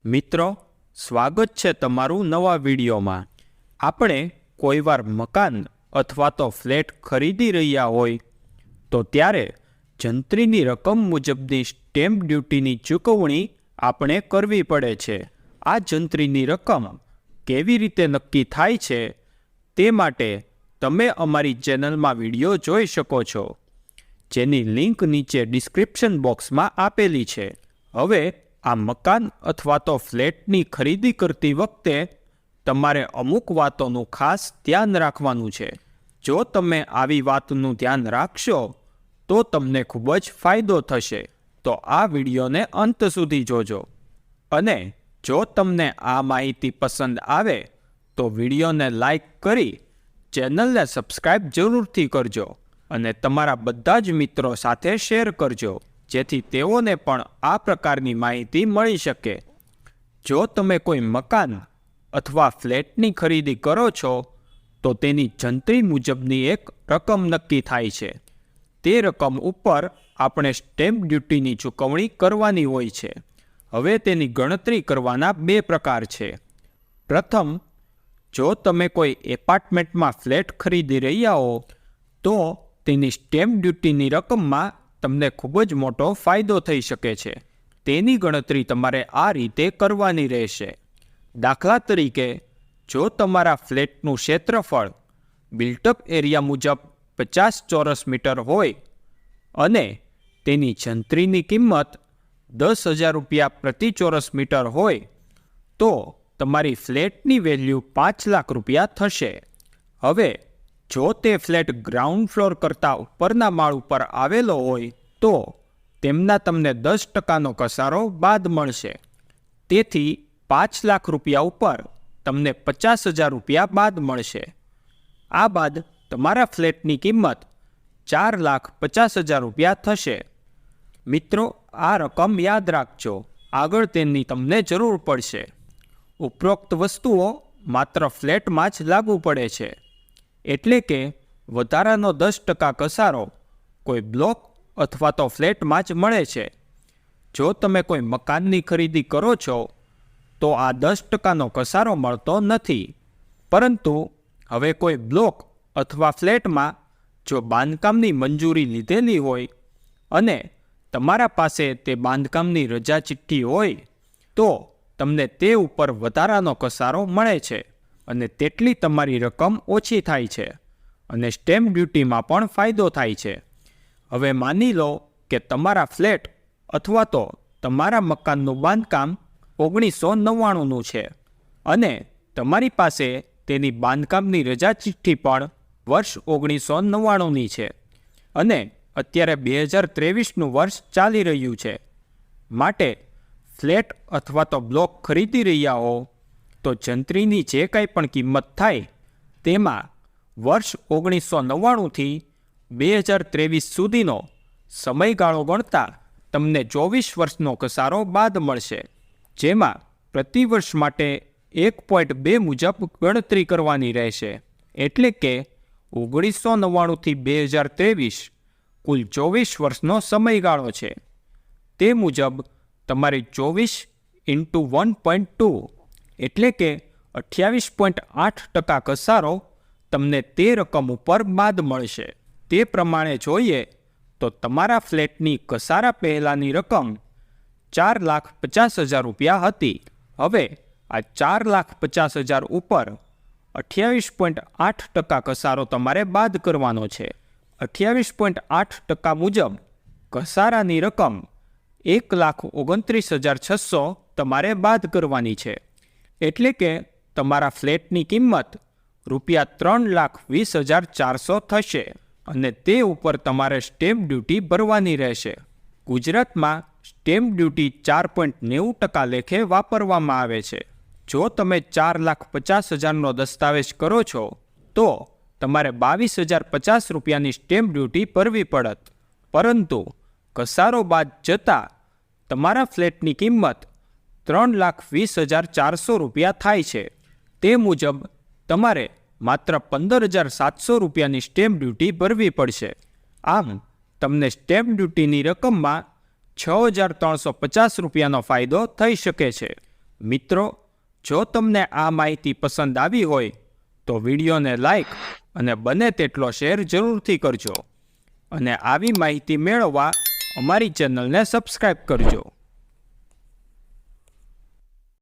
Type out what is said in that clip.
મિત્રો, સ્વાગત છે તમારું નવા વિડીયોમાં। આપણે કોઈવાર મકાન અથવા તો ફ્લેટ ખરીદી રહ્યા હોય તો ત્યારે જંત્રીની રકમ મુજબની સ્ટેમ્પ ડ્યુટીની ચૂકવણી આપણે કરવી પડે છે। આ જંત્રીની રકમ કેવી રીતે નક્કી થાય છે તે માટે તમે અમારી ચેનલમાં વિડીયો જોઈ શકો છો, જેની લિંક નીચે ડિસ્ક્રિપ્શન બોક્સમાં આપેલી છે। હવે આ મકાન અથવા તો ફ્લેટની ખરીદી કરતી વખતે તમારે અમુક વાતોનું ખાસ ધ્યાન રાખવાનું છે। જો તમે આવી વાતનું ધ્યાન રાખશો તો તમને ખૂબ જ ફાયદો થશે, તો આ વિડીયોને અંત સુધી જોજો। અને જો તમને આ માહિતી પસંદ આવે તો વિડીયોને લાઈક કરી ચેનલને સબસ્ક્રાઈબ જરૂરથી કરજો અને તમારા બધા જ મિત્રો સાથે શેર કરજો, જેથી તેઓને પણ આ પ્રકારની માહિતી મળી શકે। જો તમે કોઈ મકાન અથવા ફ્લેટની ખરીદી કરો છો તો તેની જંત્રી મુજબની એક રકમ નક્કી થાય છે। તે રકમ ઉપર આપણે સ્ટેમ્પ ડ્યુટીની ચૂકવણી કરવાની હોય છે। હવે તેની ગણતરી કરવાના બે પ્રકાર છે। પ્રથમ, જો તમે કોઈ એપાર્ટમેન્ટમાં ફ્લેટ ખરીદી રહ્યા હો તો તેની સ્ટેમ્પ ડ્યુટીની રકમમાં તમને ખૂબ જ મોટો ફાયદો થઈ શકે છે। તેની ગણતરી તમારે આ રીતે કરવાની રહેશે। દાખલા તરીકે, જો તમારા ફ્લેટનું ક્ષેત્રફળ બિલ્ટઅપ એરિયા મુજબ 50 ચોરસ મીટર હોય અને તેની જંત્રીની કિંમત 10,000 રૂપિયા પ્રતિ ચોરસ મીટર હોય તો તમારી ફ્લેટની વેલ્યુ 5 લાખ રૂપિયા થશે। હવે જો તે ફ્લેટ ગ્રાઉન્ડ ફ્લોર કરતાં ઉપરના માળ ઉપર આવેલો હોય તો તેમના તમને 10% કસારો બાદ મળશે। તેથી 5 લાખ રૂપિયા ઉપર તમને 50,000 રૂપિયા બાદ મળશે। આ બાદ તમારા ફ્લેટની કિંમત 4,50,000 રૂપિયા થશે। મિત્રો, આ રકમ યાદ રાખજો, આગળ તેની તમને જરૂર પડશે। ઉપરોક્ત વસ્તુઓ માત્ર ફ્લેટમાં જ લાગુ પડે છે, એટલે કે વધારાનો 10% કસારો કોઈ બ્લોક અથવા તો ફ્લેટમાં જ મળે છે। જો તમે કોઈ મકાનની ખરીદી કરો છો તો આ 10%નો કસારો મળતો નથી, પરંતુ હવે કોઈ બ્લોક અથવા ફ્લેટમાં જો બાંધકામની મંજૂરી લીધેલી હોય અને તમારા પાસે તે બાંધકામની રજા ચિઠ્ઠી હોય તો તમને તે ઉપર વધારાનો કસારો મળે છે અને તેટલી તમારી રકમ ઓછી થાય છે અને સ્ટેમ્પ ડ્યુટીમાં પણ ફાયદો થાય છે। હવે માની લો કે તમારા ફ્લેટ અથવા તો તમારા મકાનનું બાંધકામ 1999નું છે અને તમારી પાસે તેની બાંધકામની રજા ચિઠ્ઠી પણ વર્ષ 1999ની છે અને અત્યારે 2023નું વર્ષ ચાલી રહ્યું છે। માટે ફ્લેટ અથવા તો બ્લોક ખરીદી રહ્યા હો તો જંત્રીની જે કાંઈ પણ કિંમત થાય તેમાં વર્ષ 1999થી 2023 સુધીનો સમયગાળો ગણતા તમને 24 વર્ષનો કસારો બાદ મળશે, જેમાં પ્રતિ વર્ષ માટે 1.2 મુજબ ગણતરી કરવાની રહેશે। એટલે કે 1999થી 2023 કુલ 24 વર્ષનો સમયગાળો છે। તે મુજબ તમારી 24 × 1.2 એટલે કે 28.8% કસારો તમને તે રકમ ઉપર બાદ મળશે। તે પ્રમાણે જોઈએ તો તમારા ફ્લેટની કસારા પહેલાંની રકમ 4,50,000 રૂપિયા હતી। હવે આ 4,50,000 ઉપર 28.8% કસારો તમારે બાદ કરવાનો છે। 28.8% મુજબ કસારાની રકમ 1,29,600 તમારે બાદ કરવાની છે। એટલે કે તમારા ફ્લેટની કિંમત રૂપિયા 3,20,400 થશે અને તે ઉપર તમારે સ્ટેમ્પ ડ્યુટી ભરવાની રહેશે। ગુજરાતમાં સ્ટેમ્પ ડ્યુટી 4.90% લેખે વાપરવામાં આવે છે। જો તમે 4,50,000નો દસ્તાવેજ કરો છો તો તમારે 22,050 રૂપિયાની સ્ટેમ્પ ડ્યુટી ભરવી પડત, પરંતુ કસારો બાદ જતાં તમારા ફ્લેટની કિંમત 3,20,400 રૂપિયા થાય છે। તે મુજબ તમારે માત્ર 15,700 રૂપિયાની સ્ટેમ્પ ડ્યુટી ભરવી પડશે। આમ તમને સ્ટેમ્પ ડ્યુટીની રકમમાં 6,350 રૂપિયાનો ફાયદો થઈ શકે છે। મિત્રો, જો તમને આ માહિતી પસંદ આવી હોય તો વિડીયોને લાઈક અને બને તેટલો શેર જરૂરથી કરજો અને આવી માહિતી મેળવવા અમારી ચેનલને સબસ્ક્રાઈબ કરજો.